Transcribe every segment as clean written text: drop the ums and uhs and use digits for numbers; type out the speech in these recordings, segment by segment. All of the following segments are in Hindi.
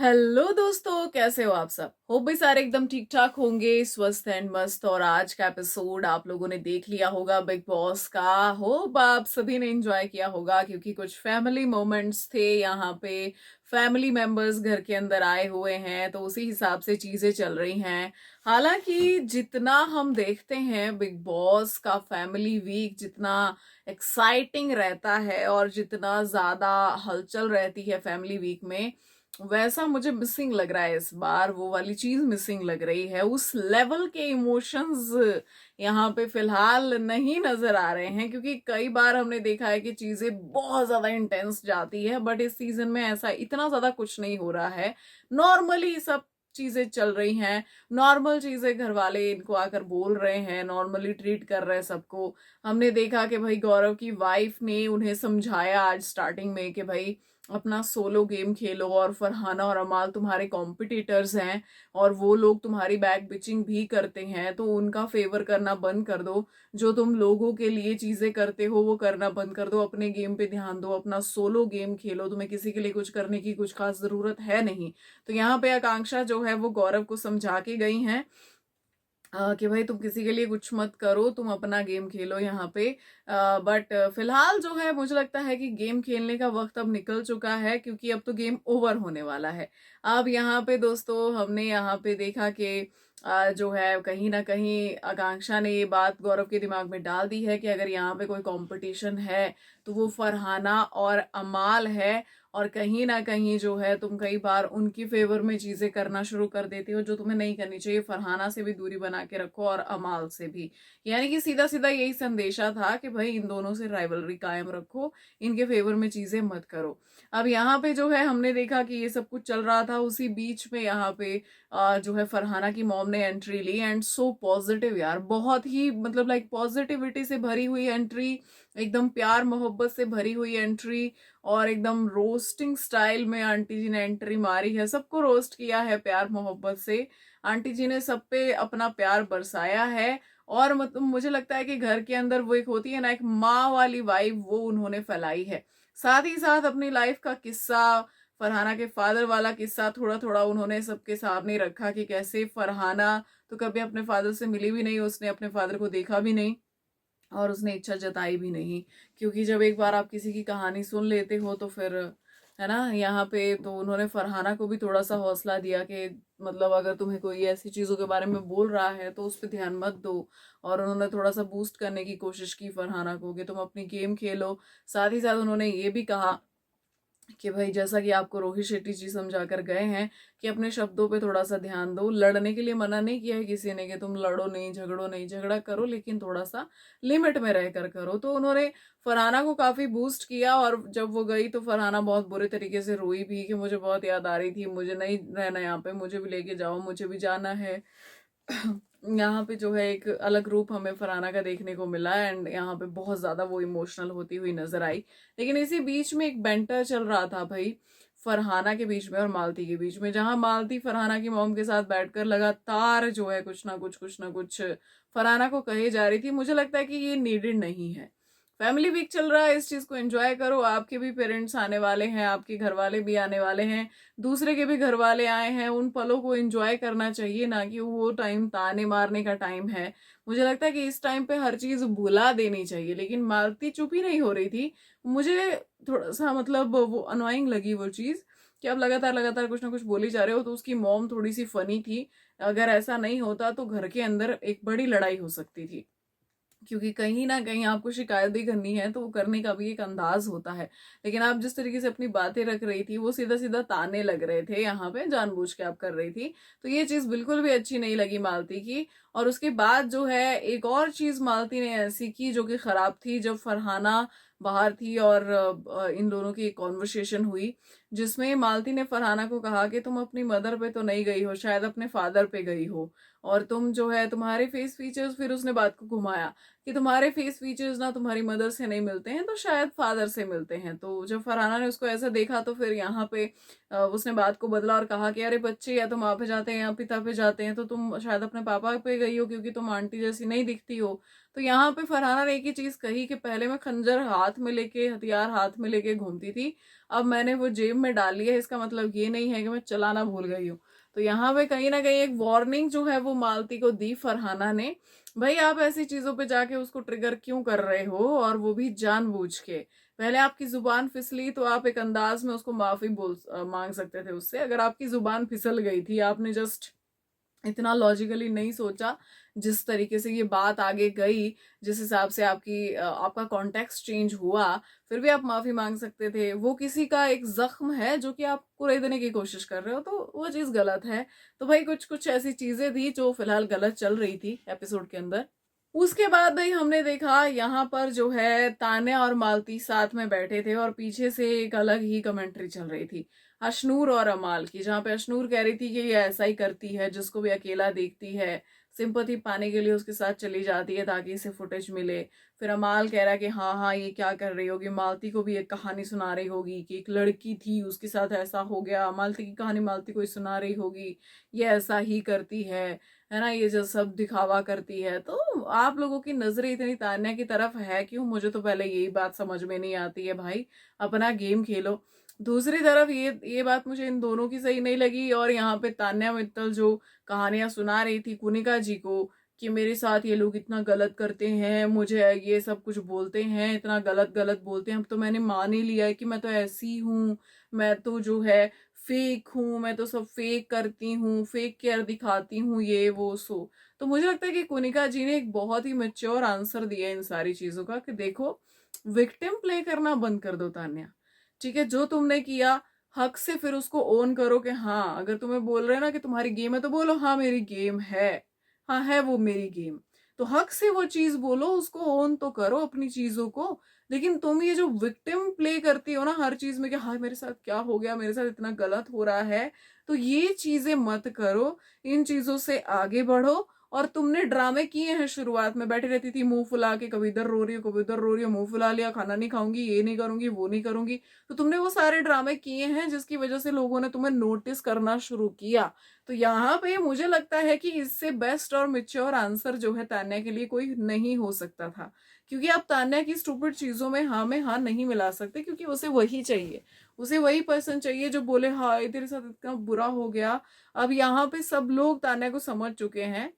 हेलो दोस्तों, कैसे हो आप सब। होप भाई सारे एकदम ठीक ठाक होंगे, स्वस्थ एंड मस्त। और आज का एपिसोड आप लोगों ने देख लिया होगा बिग बॉस का। होप आप सभी ने एंजॉय किया होगा क्योंकि कुछ फैमिली मोमेंट्स थे यहाँ पे। फैमिली मेंबर्स घर के अंदर आए हुए हैं तो उसी हिसाब से चीजें चल रही हैं। हालांकि जितना हम देखते हैं बिग बॉस का फैमिली वीक जितना एक्साइटिंग रहता है और जितना ज्यादा हलचल रहती है फैमिली वीक में, वैसा मुझे मिसिंग लग रहा है इस बार। वो वाली चीज मिसिंग लग रही है। उस लेवल के इमोशंस यहाँ पे फिलहाल नहीं नजर आ रहे हैं क्योंकि कई बार हमने देखा है कि चीजें बहुत ज्यादा इंटेंस जाती है, बट इस सीजन में ऐसा इतना ज्यादा कुछ नहीं हो रहा है। नॉर्मली सब चीजें चल रही हैं। नॉर्मल चीजें घर वाले इनको आकर बोल रहे हैं, नॉर्मली ट्रीट कर रहे हैं सबको। हमने देखा कि भाई गौरव की वाइफ ने उन्हें समझाया आज स्टार्टिंग में कि भाई अपना सोलो गेम खेलो और फरहाना और अमाल तुम्हारे कॉम्पिटिटर्स हैं और वो लोग तुम्हारी बैक बिचिंग भी करते हैं, तो उनका फेवर करना बंद कर दो। जो तुम लोगों के लिए चीजें करते हो वो करना बंद कर दो, अपने गेम पे ध्यान दो, अपना सोलो गेम खेलो। तुम्हें किसी के लिए कुछ करने की कुछ खास जरूरत है नहीं। तो यहाँ पे आकांक्षा जो है वो गौरव को समझा के गई हैं कि भाई तुम किसी के लिए कुछ मत करो, तुम अपना गेम खेलो यहाँ पे। बट फिलहाल जो है मुझे लगता है कि गेम खेलने का वक्त अब निकल चुका है क्योंकि अब तो गेम ओवर होने वाला है। अब यहाँ पे दोस्तों हमने यहाँ पे देखा कि जो है कहीं ना कहीं आकांक्षा ने ये बात गौरव के दिमाग में डाल दी है कि अगर यहाँ पे कोई कंपटीशन है तो वो फरहाना और अमाल है। और कहीं ना कहीं जो है तुम कई बार उनकी फेवर में चीजें करना शुरू कर देती हो जो तुम्हें नहीं करनी चाहिए। फरहाना से भी दूरी बना के रखो और अमाल से भी। यानी कि सीधा सीधा यही संदेशा था कि भाई इन दोनों से राइवलरी कायम रखो, इनके फेवर में चीजें मत करो। अब यहाँ पे जो है हमने देखा कि ये सब कुछ चल रहा था, उसी बीच में यहाँ पे जो है फरहाना की मॉम ने एंट्री ली एंड सो पॉजिटिव यार, बहुत ही मतलब लाइक पॉजिटिविटी से भरी हुई एंट्री, एकदम प्यार मोहब्बत से भरी हुई एंट्री। और एकदम रोस्टिंग स्टाइल में आंटी जी ने एंट्री मारी है, सबको रोस्ट किया है प्यार मोहब्बत से। आंटी जी ने सब पे अपना प्यार बरसाया है। और मतलब मुझे लगता है कि घर के अंदर वो एक होती है ना, एक माँ वाली वाइब, वो उन्होंने फैलाई है। साथ ही साथ अपनी लाइफ का किस्सा, फरहाना के फादर वाला किस्सा थोड़ा थोड़ा उन्होंने सबके सामने रखा कि कैसे फरहाना तो कभी अपने फादर से मिली भी नहीं, उसने अपने फादर को देखा भी नहीं और उसने इच्छा जताई भी नहीं। क्योंकि जब एक बार आप किसी की कहानी सुन लेते हो तो फिर है ना, यहाँ पे तो उन्होंने फरहाना को भी थोड़ा सा हौसला दिया कि मतलब अगर तुम्हें कोई ऐसी चीजों के बारे में बोल रहा है तो उस पर ध्यान मत दो। और उन्होंने थोड़ा सा बूस्ट करने की कोशिश की फरहाना को कि तुम अपनी गेम खेलो। साथ ही साथ उन्होंने ये भी कहा कि भाई जैसा कि आपको रोहित शेट्टी जी समझा कर गए हैं कि अपने शब्दों पे थोड़ा सा ध्यान दो। लड़ने के लिए मना नहीं किया है किसी ने कि तुम लड़ो नहीं, झगड़ो नहीं, झगड़ा करो लेकिन थोड़ा सा लिमिट में रहकर करो। तो उन्होंने फरहाना को काफी बूस्ट किया और जब वो गई तो फरहाना बहुत बुरे तरीके से रोई भी कि मुझे बहुत याद आ रही थी, मुझे नहीं रहना यहाँ पे, मुझे भी लेके जाओ, मुझे भी जाना है। यहाँ पे जो है एक अलग रूप हमें फरहाना का देखने को मिला एंड यहाँ पे बहुत ज्यादा वो इमोशनल होती हुई नजर आई। लेकिन इसी बीच में एक बैंटर चल रहा था भाई फरहाना के बीच में और मालती के बीच में, जहां मालती फरहाना की मॉम के साथ बैठकर लगातार जो है कुछ ना कुछ फरहाना को कहे जा रही थी। मुझे लगता है कि ये नीडेड नहीं है। फैमिली वीक चल रहा है, इस चीज को एंजॉय करो। आपके भी पेरेंट्स आने वाले हैं, आपके घर वाले भी आने वाले हैं, दूसरे के भी घर वाले आए हैं, उन पलों को एंजॉय करना चाहिए ना कि वो टाइम ताने मारने का टाइम है। मुझे लगता है कि इस टाइम पे हर चीज भुला देनी चाहिए। लेकिन मालती चुप ही नहीं हो रही थी। मुझे थोड़ा सा मतलब वो अनोइंग लगी वो चीज कि आप लगातार लगातार कुछ ना कुछ बोली जा रहे हो। तो उसकी मॉम थोड़ी सी फनी थी। अगर ऐसा नहीं होता तो घर के अंदर एक बड़ी लड़ाई हो सकती थी, क्योंकि कहीं ना कहीं आपको शिकायत भी करनी है तो वो करने का भी एक अंदाज होता है। लेकिन आप जिस तरीके से अपनी बातें रख रही थी वो सीधा सीधा ताने लग रहे थे, यहाँ पे जानबूझ के आप कर रही थी। तो ये चीज बिल्कुल भी अच्छी नहीं लगी मालती की। और उसके बाद जो है एक और चीज मालती ने ऐसी की जो कि खराब थी। जब फरहाना बाहर थी और इन दोनों की एक कॉन्वर्सेशन हुई जिसमें मालती ने फरहाना को कहा कि तुम अपनी मदर पे तो नहीं गई हो, शायद अपने फादर पे गई हो। और तुम जो है तुम्हारे फेस फीचर्स, फिर उसने बात को घुमाया कि तुम्हारे फेस फीचर्स ना तुम्हारी मदर से नहीं मिलते हैं तो शायद फादर से मिलते हैं। तो जब फरहाना ने उसको ऐसा देखा तो फिर यहाँ पे उसने बात को बदला और कहा कि अरे बच्चे, या तुम माँ पे जाते हैं या पिता पे जाते हैं तो तुम शायद अपने पापा पे गई हो क्योंकि तुम आंटी जैसी नहीं दिखती हो। तो यहाँ पे फरहाना ने एक ही चीज कही कि पहले मैं खंजर हाथ में लेके, हथियार हाथ में लेके घूमती थी, अब मैंने वो जेब में डाल लिया है, इसका मतलब ये नहीं है कि मैं चलाना भूल गई हूँ। तो यहाँ पे कहीं ना कहीं एक वार्निंग जो है वो मालती को दी फरहाना ने, भाई आप ऐसी चीजों पे जाके उसको ट्रिगर क्यों कर रहे हो, और वो भी जानबूझ के। पहले आपकी जुबान फिसली तो आप एक अंदाज में उसको माफी मांग सकते थे उससे। अगर आपकी जुबान फिसल गई थी, आपने जस्ट इतना लॉजिकली नहीं सोचा, जिस तरीके से ये बात आगे गई, जिस हिसाब से आपका कॉन्टेक्स्ट चेंज हुआ, फिर भी आप माफी मांग सकते थे। वो किसी का एक जख्म है जो कि आप कुरेदने की कोशिश कर रहे हो, तो वो चीज गलत है। तो भाई कुछ कुछ ऐसी चीजें थी जो फिलहाल गलत चल रही थी एपिसोड के अंदर। उसके बाद भाई हमने देखा यहाँ पर जो है तान्या और मालती साथ में बैठे थे और पीछे से एक अलग ही कमेंट्री चल रही थी अशनूर और अमाल की, जहाँ पे अशनूर कह रही थी कि ये ऐसा ही करती है, जिसको भी अकेला देखती है सिंपैथी पाने के लिए उसके साथ चली जाती है ताकि इसे फुटेज मिले। फिर अमाल कह रहा है कि हाँ हाँ ये क्या कर रही होगी, मालती को भी एक कहानी सुना रही होगी कि एक लड़की थी उसके साथ ऐसा हो गया, मालती की कहानी मालती को ही सुना रही होगी, ये ऐसा ही करती है ना, ये जो सब दिखावा करती है। तो आप लोगों की नजरें इतनी तान्या की तरफ है क्यों, मुझे तो पहले यही बात समझ में नहीं आती है भाई, अपना गेम खेलो। दूसरी तरफ ये बात मुझे इन दोनों की सही नहीं लगी। और यहाँ पे तान्या मित्तल जो कहानियां सुना रही थी कुनिका जी को कि मेरे साथ ये लोग इतना गलत करते हैं, मुझे ये सब कुछ बोलते हैं, इतना गलत गलत बोलते हैं, अब तो मैंने मान ही लिया है कि मैं तो ऐसी हूँ, मैं तो जो है फेक हूँ, मैं तो सब फेक करती हूँ, फेक केयर दिखाती हूँ, ये वो सो। तो मुझे लगता है कि कुनिका जी ने एक बहुत ही मेच्योर आंसर दिया इन सारी चीजों का कि देखो, विक्टिम प्ले करना बंद कर दो तान्या, ठीक है, जो तुमने किया हक से फिर उसको ओन करो कि हाँ, अगर तुम्हें बोल रहे हैं ना कि तुम्हारी गेम है तो बोलो हाँ मेरी गेम है, हाँ है वो मेरी गेम। तो हक से वो चीज बोलो, उसको ओन तो करो अपनी चीजों को। लेकिन तुम ये जो विक्टिम प्ले करती हो ना हर चीज में कि हाँ मेरे साथ क्या हो गया, मेरे साथ इतना गलत हो रहा है, तो ये चीजें मत करो, इन चीजों से आगे बढ़ो। और तुमने ड्रामे किए हैं, शुरुआत में बैठी रहती थी मुंह फुला के, कभी इधर रो रही हो कभी उधर रो रही हो, मुंह फुला लिया, खाना नहीं खाऊंगी, ये नहीं करूंगी, वो नहीं करूंगी। तो तुमने वो सारे ड्रामे किए हैं जिसकी वजह से लोगों ने तुम्हें नोटिस करना शुरू किया। तो यहाँ पे मुझे लगता है कि इससे बेस्ट और मेच्योर आंसर जो है तान्या के लिए कोई नहीं हो सकता था। क्योंकि आप तान्या की स्टूपिड चीजों में हाँ नहीं मिला सकते, क्योंकि उसे वही चाहिए, उसे वही पर्सन चाहिए जो बोले हाँ तेरे साथ इतना बुरा हो गया। अब यहाँ पे सब लोग तान्या को समझ चुके हैं।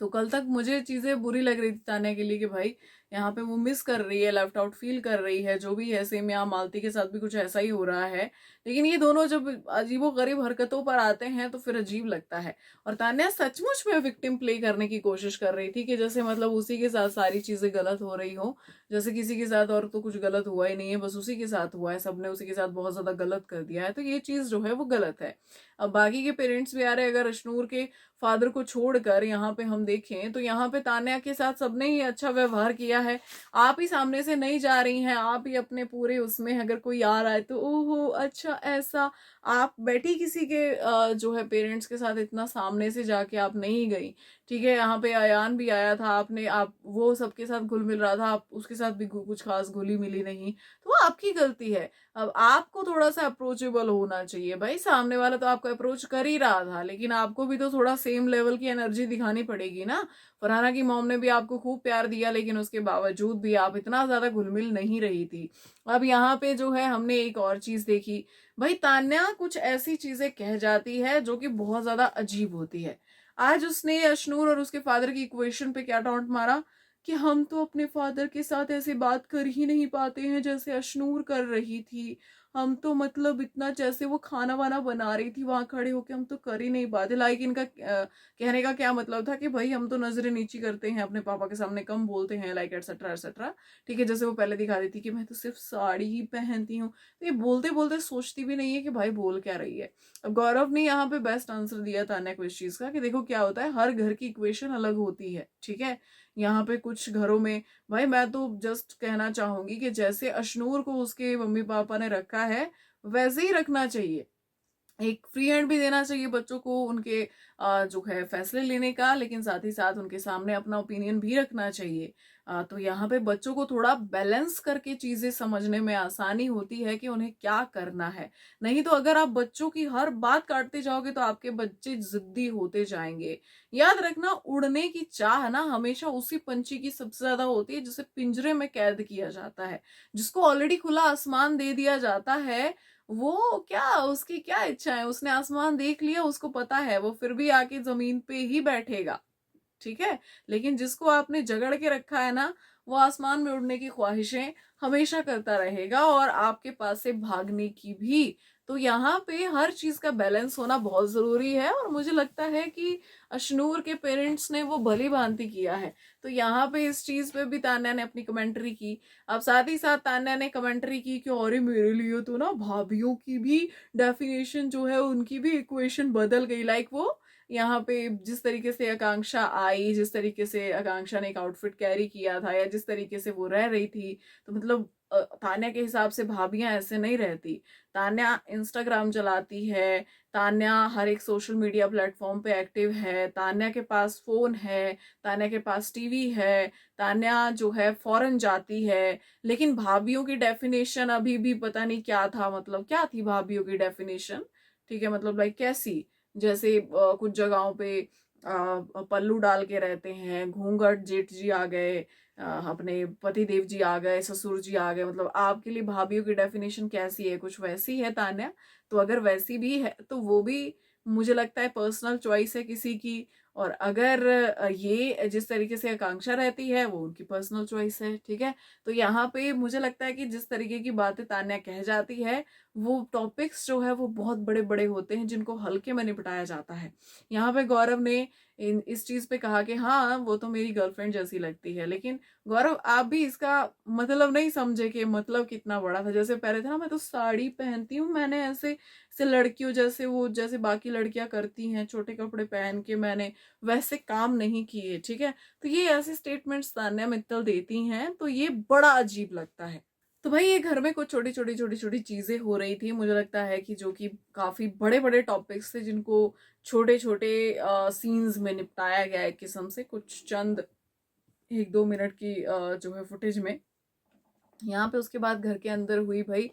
तो कल तक मुझे चीजें बुरी लग रही थी तान्या के लिए कि भाई यहाँ पे वो मिस कर रही है, लेफ्ट आउट फील कर रही है, जो भी है। सेम यहाँ मालती के साथ भी कुछ ऐसा ही हो रहा है। लेकिन ये दोनों जब अजीबो गरीब हरकतों पर आते हैं तो फिर अजीब लगता है। और तान्या सचमुच में विक्टिम प्ले करने की कोशिश कर रही थी कि जैसे मतलब उसी के साथ सारी चीजें गलत हो रही हो, जैसे किसी के साथ और तो कुछ गलत हुआ ही नहीं है, बस उसी के साथ हुआ है, सबने उसी के साथ बहुत ज्यादा गलत कर दिया है। तो ये चीज जो है वो गलत है। अब बाकी के पेरेंट्स भी आ रहे हैं, अगर अशनूर के फादर को छोड़कर यहाँ पे हम देखें तो यहाँ पे तान्या के साथ सबने ही अच्छा व्यवहार किया है। आप ही सामने से नहीं जा रही हैं, आप ही अपने पूरे उसमें, अगर कोई आ रहा है तो ओहो अच्छा ऐसा, आप बैठी किसी के जो है पेरेंट्स के साथ इतना सामने से जाके आप नहीं गई। ठीक है, यहाँ पे अयान भी आया था, आपने आप वो सबके साथ घुल मिल रहा था, आप उसके साथ भी कुछ खास घुली मिली नहीं, तो वो आपकी गलती है। अब आपको थोड़ा सा अप्रोचेबल होना चाहिए भाई, सामने वाला तो आपको अप्रोच कर ही रहा था, लेकिन आपको भी तो थोड़ा सेम लेवल की एनर्जी दिखानी पड़ेगी ना। फरहाना की मॉम ने भी आपको खूब प्यार दिया, लेकिन उसके बावजूद भी आप इतना ज्यादा घुलमिल नहीं रही थी। अब यहाँ पे जो है हमने एक और चीज देखी, भाई तान्या कुछ ऐसी चीजें कह जाती है जो कि बहुत ज्यादा अजीब होती है। आज उसने अशनूर और उसके फादर की इक्वेशन पे क्या टॉन्ट मारा कि हम तो अपने फादर के साथ ऐसे बात कर ही नहीं पाते हैं जैसे अशनूर कर रही थी, हम तो मतलब इतना जैसे वो खाना वाना बना रही थी वहां खड़े होके हम तो कर ही नहीं पाते। लाइक इनका कहने का क्या मतलब था कि भाई हम तो नजरें नीची करते हैं, अपने पापा के सामने कम बोलते हैं, लाइक एटसेट्रा एटसेट्रा। ठीक है, जैसे वो पहले दिखा रही थी कि मैं तो सिर्फ साड़ी ही पहनती हूँ, तो ये बोलते बोलते सोचती भी नहीं है कि भाई बोल क्या रही है। अब गौरव ने यहाँ पे बेस्ट आंसर दिया तान्या को इस चीज का कि देखो क्या होता है, हर घर की इक्वेशन अलग होती है। ठीक है, यहाँ पे कुछ घरों में, भाई मैं तो जस्ट कहना चाहूंगी कि जैसे अशनूर को उसके मम्मी पापा ने रखा है वैसे ही रखना चाहिए। एक फ्री हैंड भी देना चाहिए बच्चों को उनके जो है फैसले लेने का, लेकिन साथ ही साथ उनके सामने अपना ओपिनियन भी रखना चाहिए। तो यहाँ पे बच्चों को थोड़ा बैलेंस करके चीजें समझने में आसानी होती है कि उन्हें क्या करना है। नहीं तो अगर आप बच्चों की हर बात काटते जाओगे तो आपके बच्चे जिद्दी होते जाएंगे। याद रखना, उड़ने की चाह ना हमेशा उसी पंछी की सबसे ज्यादा होती है जिसे पिंजरे में कैद किया जाता है। जिसको ऑलरेडी खुला आसमान दे दिया जाता है, वो क्या, उसकी क्या इच्छा है, उसने आसमान देख लिया, उसको पता है, वो फिर भी आके जमीन पे ही बैठेगा। ठीक है। लेकिन जिसको आपने जगड़ के रखा है ना, वो आसमान में उड़ने की ख्वाहिशें हमेशा करता रहेगा और आपके पास से भागने की भी। तो यहाँ पे हर चीज का बैलेंस होना बहुत जरूरी है और मुझे लगता है कि अशनूर के पेरेंट्स ने वो भली भांति किया है। तो यहाँ पे इस चीज पे भी तान्या ने अपनी कमेंट्री की। अब साथ ही साथ तान्या ने कमेंट्री की कि अरे मेरे लिए तो ना भाभीियों की भी डेफिनेशन जो है, उनकी भी इक्वेशन बदल गई। लाइक वो यहाँ पे जिस तरीके से आकांक्षा आई, जिस तरीके से आकांक्षा ने एक आउटफिट कैरी किया था, या जिस तरीके से वो रह रही थी, तो मतलब तान्या के हिसाब से भाभियां ऐसे नहीं रहती। तान्या इंस्टाग्राम चलाती है, तान्या हर एक सोशल मीडिया प्लेटफॉर्म पे एक्टिव है, तान्या के पास फोन है, तान्या के पास टीवी है, तान्या जो है फॉरेन जाती है। लेकिन भाभीियों की डेफिनेशन अभी भी पता नहीं क्या था, मतलब क्या थी भाभीियों की डेफिनेशन। ठीक है, मतलब लाइक कैसी, जैसे कुछ जगहों पे पल्लू डाल के रहते हैं, घूंघट, जेठ जी आ गए, अपने पति देव जी आ गए, ससुर जी आ गए। मतलब आपके लिए भाभीियों की डेफिनेशन कैसी है, कुछ वैसी है तान्या? तो अगर वैसी भी है तो वो भी मुझे लगता है पर्सनल चॉइस है किसी की। और अगर ये जिस तरीके से आकांक्षा रहती है वो उनकी पर्सनल चॉइस है। ठीक है। तो यहाँ पे मुझे लगता है कि जिस तरीके की बातें तान्या कह जाती है, वो टॉपिक्स जो है वो बहुत बड़े बड़े होते हैं जिनको हल्के में निपटाया जाता है। यहाँ पे गौरव ने इस चीज पे कहा कि हाँ वो तो मेरी गर्लफ्रेंड जैसी लगती है, लेकिन गौरव आप भी इसका मतलब नहीं समझे कि मतलब कितना बड़ा था। जैसे पहले था ना, मैं तो साड़ी पहनती हूँ, मैंने ऐसे ऐसे लड़कियों जैसे, वो जैसे बाकी लड़कियां करती हैं छोटे कपड़े पहन के, मैंने वैसे काम नहीं किए। ठीक है। तो ये ऐसे स्टेटमेंट्स तान्या मित्तल देती हैं, तो ये बड़ा अजीब लगता है। तो भाई ये घर में कुछ छोटी छोटी छोटी छोटी चीजें हो रही थी, मुझे लगता है कि जो कि काफी बड़े बड़े टॉपिक्स थे जिनको छोटे छोटे सीन्स में निपटाया गया एक किस्म से, कुछ चंद 1-2 मिनट की जो है फुटेज में। यहाँ पे उसके बाद घर के अंदर हुई भाई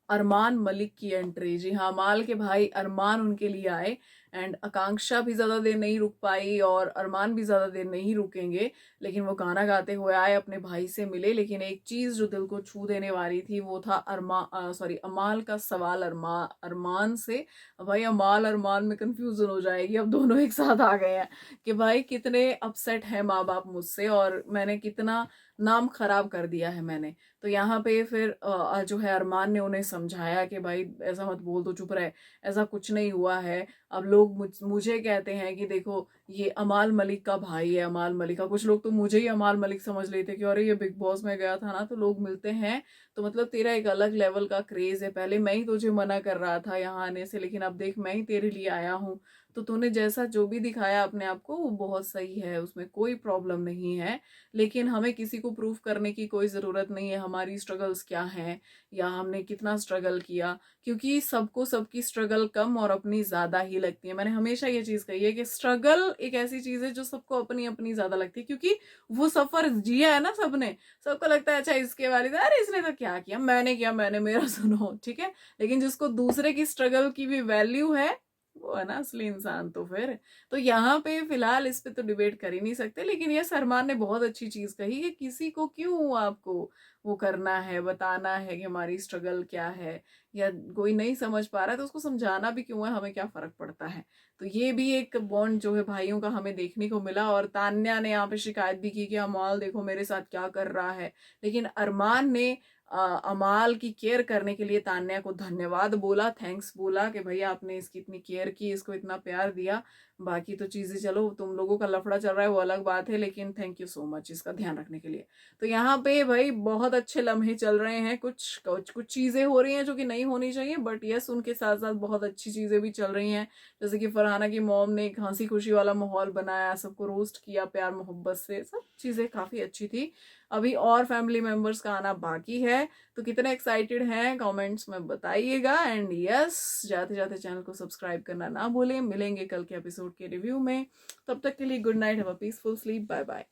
अरमान मलिक की एंट्री। जी हाँ, माल के भाई अरमान उनके लिए आए। एंड आकांक्षा भी ज्यादा देर नहीं रुक पाई और अरमान भी ज्यादा देर नहीं रुकेंगे, लेकिन वो गाना गाते हुए आए, अपने भाई से मिले। लेकिन एक चीज जो दिल को छू देने वाली थी वो था अमाल का सवाल अरमान से। भाई अमाल अरमान में कंफ्यूजन हो जाएगी, अब दोनों एक साथ आ गए हैं कि भाई कितने अपसेट है माँ बाप मुझसे और मैंने कितना नाम खराब कर दिया है मैंने। तो यहाँ पे फिर जो है अरमान ने उन्हें समझाया कि भाई ऐसा मत बोल, तो चुप रहे, ऐसा कुछ नहीं हुआ है। अब लोग मुझे कहते हैं कि देखो ये अमाल मलिक का भाई है, अमाल मलिक का, कुछ लोग तो मुझे ही अमाल मलिक समझ लेते कि अरे ये बिग बॉस में गया था ना तो लोग मिलते हैं, तो मतलब तेरा एक अलग लेवल का क्रेज है। पहले मैं ही तुझे मना कर रहा था यहाँ आने से, लेकिन अब देख मैं ही तेरे लिए आया हूँ। तो तूने जैसा जो भी दिखाया अपने आप को वो बहुत सही है, उसमें कोई प्रॉब्लम नहीं है। लेकिन हमें किसी को प्रूव करने की कोई ज़रूरत नहीं है हमारी स्ट्रगल्स क्या हैं या हमने कितना स्ट्रगल किया, क्योंकि सबको सबकी स्ट्रगल कम और अपनी ज़्यादा ही लगती है। मैंने हमेशा ये चीज़ कही है कि स्ट्रगल एक ऐसी चीज़ है जो सबको अपनी अपनी ज़्यादा लगती है, क्योंकि वो सफ़र जिया है ना सबने। सबको लगता है अच्छा इसके बारे में, अरे इसने तो क्या किया, मैंने किया, मैंने मेरा सुनो। ठीक है। लेकिन जिसको दूसरे की स्ट्रगल की भी वैल्यू है वो है ना असली इंसान। तो फिर तो यहाँ पे फिलहाल इस पे तो डिबेट कर ही नहीं सकते, लेकिन ये सरमान ने बहुत अच्छी चीज कही कि किसी को क्यों आपको वो करना है, बताना है कि हमारी स्ट्रगल क्या है, या कोई नहीं समझ पा रहा है तो उसको समझाना भी क्यों है, हमें क्या फर्क पड़ता है। तो ये भी एक बॉन्ड जो है भाइयों का हमें देखने को मिला। और तान्या ने यहाँ पे शिकायत भी की कि अमाल देखो मेरे साथ क्या कर रहा है, लेकिन अरमान ने अमाल की केयर करने के लिए तान्या को धन्यवाद बोला, थैंक्स बोला कि भैया आपने इसकी इतनी केयर की, इसको इतना प्यार दिया। बाकी तो चीजें चलो तुम लोगों का लफड़ा चल रहा है वो अलग बात है, लेकिन थैंक यू सो मच इसका ध्यान रखने के लिए। तो यहाँ पे भाई बहुत अच्छे लम्हे चल रहे हैं, कुछ कुछ कुछ चीजें हो रही हैं जो कि नहीं होनी चाहिए, बट यस उनके साथ साथ बहुत अच्छी चीजें भी चल रही हैं। जैसे कि फरहाना की मॉम ने एक हंसी खुशी वाला माहौल बनाया, सबको रोस्ट किया प्यार मोहब्बत से, सब चीज़ें काफ़ी अच्छी थी। अभी और फैमिली मेंबर्स का आना बाकी है, तो कितने एक्साइटेड हैं कमेंट्स में बताइएगा। एंड यस, जाते जाते चैनल को सब्सक्राइब करना ना भूलें। मिलेंगे कल के एपिसोड के रिव्यू में, तब तक के लिए good night, have a peaceful sleep, bye bye.